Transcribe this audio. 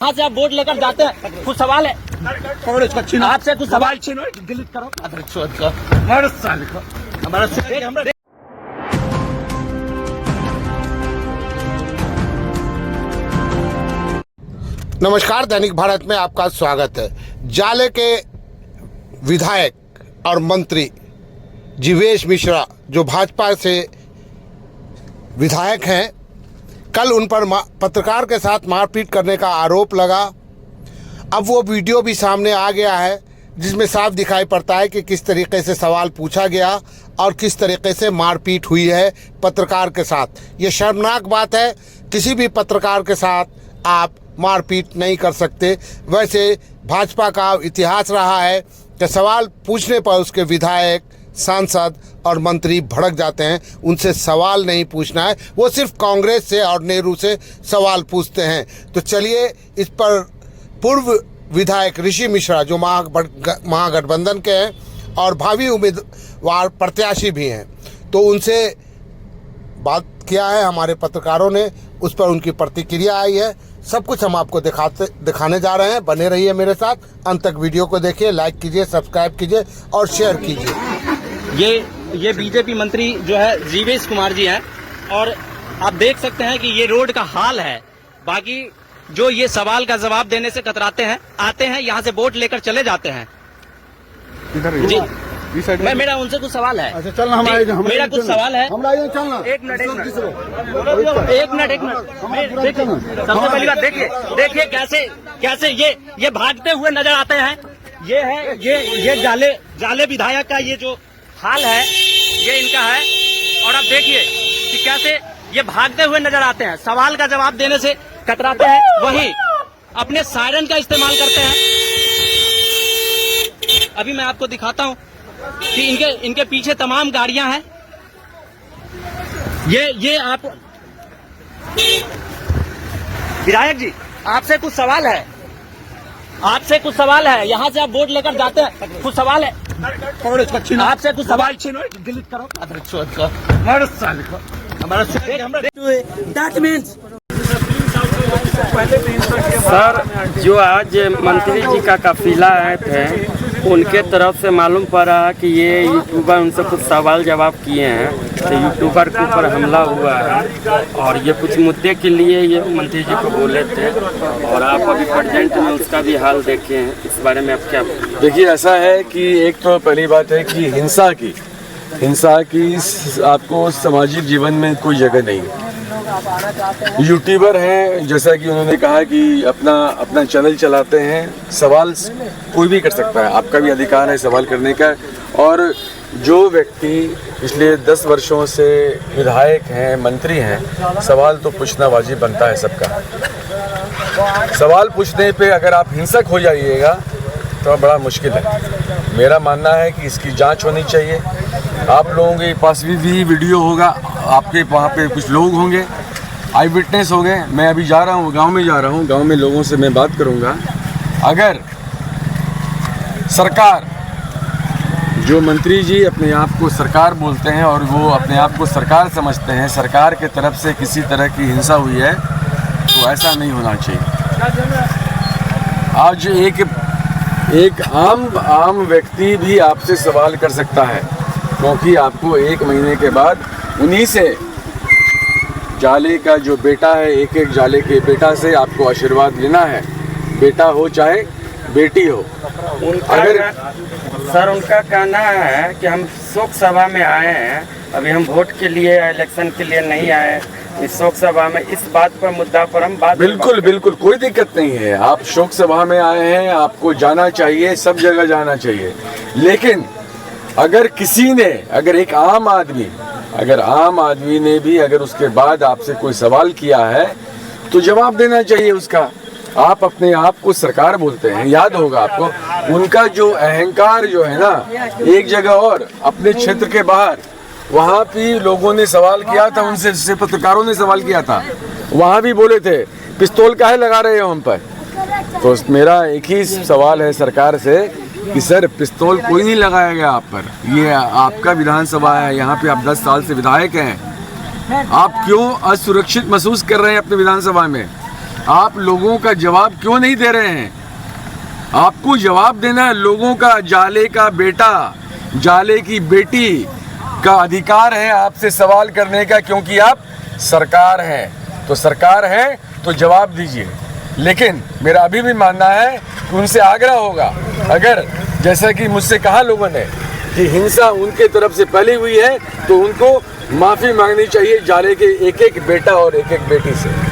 यहाँ से आप वोट लेकर जाते हैं, कुछ सवाल है आपसे, कुछ सवाल डिलीट करो हमारा। नमस्कार, दैनिक भारत में आपका स्वागत है। जाले के विधायक और मंत्री जीवेश मिश्रा जो भाजपा से विधायक हैं, कल उन पर पत्रकार के साथ मारपीट करने का आरोप लगा। अब वो वीडियो भी सामने आ गया है जिसमें साफ दिखाई पड़ता है कि किस तरीके से सवाल पूछा गया और किस तरीके से मारपीट हुई है पत्रकार के साथ। ये शर्मनाक बात है, किसी भी पत्रकार के साथ आप मारपीट नहीं कर सकते। वैसे भाजपा का इतिहास रहा है कि सवाल पूछने पर उसके विधायक, सांसद और मंत्री भड़क जाते हैं। उनसे सवाल नहीं पूछना है, वो सिर्फ कांग्रेस से और नेहरू से सवाल पूछते हैं। तो चलिए, इस पर पूर्व विधायक ऋषि मिश्रा जो महागठबंधन के हैं और भावी उम्मीदवार प्रत्याशी भी हैं, तो उनसे बात किया है हमारे पत्रकारों ने, उस पर उनकी प्रतिक्रिया आई है। सब कुछ हम आपको दिखाने जा रहे हैं। बने रहिए मेरे साथ, अंत तक वीडियो को देखिए, लाइक कीजिए, सब्सक्राइब कीजिए और शेयर कीजिए। ये बीजेपी मंत्री जो है जीवेश कुमार जी हैं, और आप देख सकते हैं कि ये रोड का हाल है। बाकी जो ये सवाल का जवाब देने से कतराते हैं, आते हैं यहाँ से वोट लेकर चले जाते हैं। जी मेरा उनसे कुछ सवाल है। अच्छा चलना, मेरा कुछ सवाल है। चलना, एक मिनट सबसे पहली बात देखिए कैसे ये भागते हुए नजर आते हैं। ये है ये जाले विधायक का ये जो हाल है, ये इनका है। और अब देखिए कि कैसे ये भागते हुए नजर आते हैं, सवाल का जवाब देने से कतराते हैं, वही अपने सायरन का इस्तेमाल करते हैं। अभी मैं आपको दिखाता हूं कि इनके पीछे तमाम गाड़ियां हैं। ये आप विधायक जी, आपसे कुछ सवाल है, यहाँ से आप वोट लेकर जाते हैं, कुछ सवाल है आपसे, कुछ सवाल डिलीट करो सर, जो आज मंत्री जी का काफिला आए थे, उनके तरफ से मालूम पड़ रहा है कि ये यूट्यूबर उनसे कुछ सवाल जवाब किए हैं, तो यूट्यूबर के ऊपर हमला हुआ है और ये कुछ मुद्दे के लिए ये मंत्री जी को बोले थे। और आप अभी प्रेजेंट में उसका भी हाल देखे हैं, इस बारे में आप क्या? देखिए, ऐसा है कि एक तो पहली बात है कि हिंसा की आपको सामाजिक जीवन में कोई जगह नहीं है। यूट्यूबर हैं, जैसा कि उन्होंने कहा कि अपना चैनल चलाते हैं, सवाल कोई भी कर सकता है, आपका भी अधिकार है सवाल करने का। और जो व्यक्ति पिछले 10 वर्षों से विधायक हैं, मंत्री हैं, सवाल तो पूछना वाजिब बनता है सबका। सवाल पूछने पे अगर आप हिंसक हो जाइएगा तो बड़ा मुश्किल है। मेरा मानना है कि इसकी जांच होनी चाहिए। आप लोगों के पास भी वीडियो होगा, आपके वहाँ पे कुछ लोग होंगे, आई विटनेस हो गए। मैं अभी जा रहा हूँ, गांव में जा रहा हूँ, गांव में लोगों से मैं बात करूँगा। अगर सरकार, जो मंत्री जी अपने आप को सरकार बोलते हैं और वो अपने आप को सरकार समझते हैं, सरकार के तरफ से किसी तरह की हिंसा हुई है तो ऐसा नहीं होना चाहिए। आज एक आम व्यक्ति भी आपसे सवाल कर सकता है, क्योंकि आपको 1 महीने के बाद उन्हीं से, जाले का जो बेटा है, एक जाले के बेटा से आपको आशीर्वाद लेना है, बेटा हो चाहे बेटी हो। सर, उनका कहना है कि हम शोक सभा में आए हैं, अभी हम वोट के लिए, इलेक्शन के लिए नहीं आए। इस शोक सभा में इस बात पर, मुद्दा पर हम बात बिल्कुल कोई दिक्कत नहीं है। आप शोक सभा में आए हैं, आपको जाना चाहिए, सब जगह जाना चाहिए। लेकिन अगर किसी ने, अगर आम आदमी ने भी अगर उसके बाद आपसे कोई सवाल किया है तो जवाब देना चाहिए उसका। आप अपने आप को सरकार बोलते हैं, याद होगा आपको उनका जो अहंकार जो है ना, एक जगह और अपने क्षेत्र के बाहर, वहाँ भी लोगों ने सवाल किया था उनसे, पत्रकारों ने सवाल किया था, वहाँ भी बोले थे पिस्तौल काहे लगा रहे हो हम पर। तो मेरा एक ही सवाल है सरकार से कि सर, पिस्तौल कोई नहीं लगाया गया आप पर, ये आपका विधानसभा है, यहाँ पे आप 10 साल से विधायक हैं, आप क्यों असुरक्षित महसूस कर रहे हैं अपने विधानसभा में? आप लोगों का जवाब क्यों नहीं दे रहे हैं? आपको जवाब देना है लोगों का। जाले का बेटा, जाले की बेटी का अधिकार है आपसे सवाल करने का, क्योंकि आप सरकार हैं। तो सरकार है तो जवाब दीजिए। लेकिन मेरा अभी भी मानना है कि उनसे आग्रह होगा, अगर जैसा कि मुझसे कहा लोगों ने कि हिंसा उनके तरफ से फैली हुई है, तो उनको माफ़ी मांगनी चाहिए जाले के एक एक बेटा और एक एक बेटी से।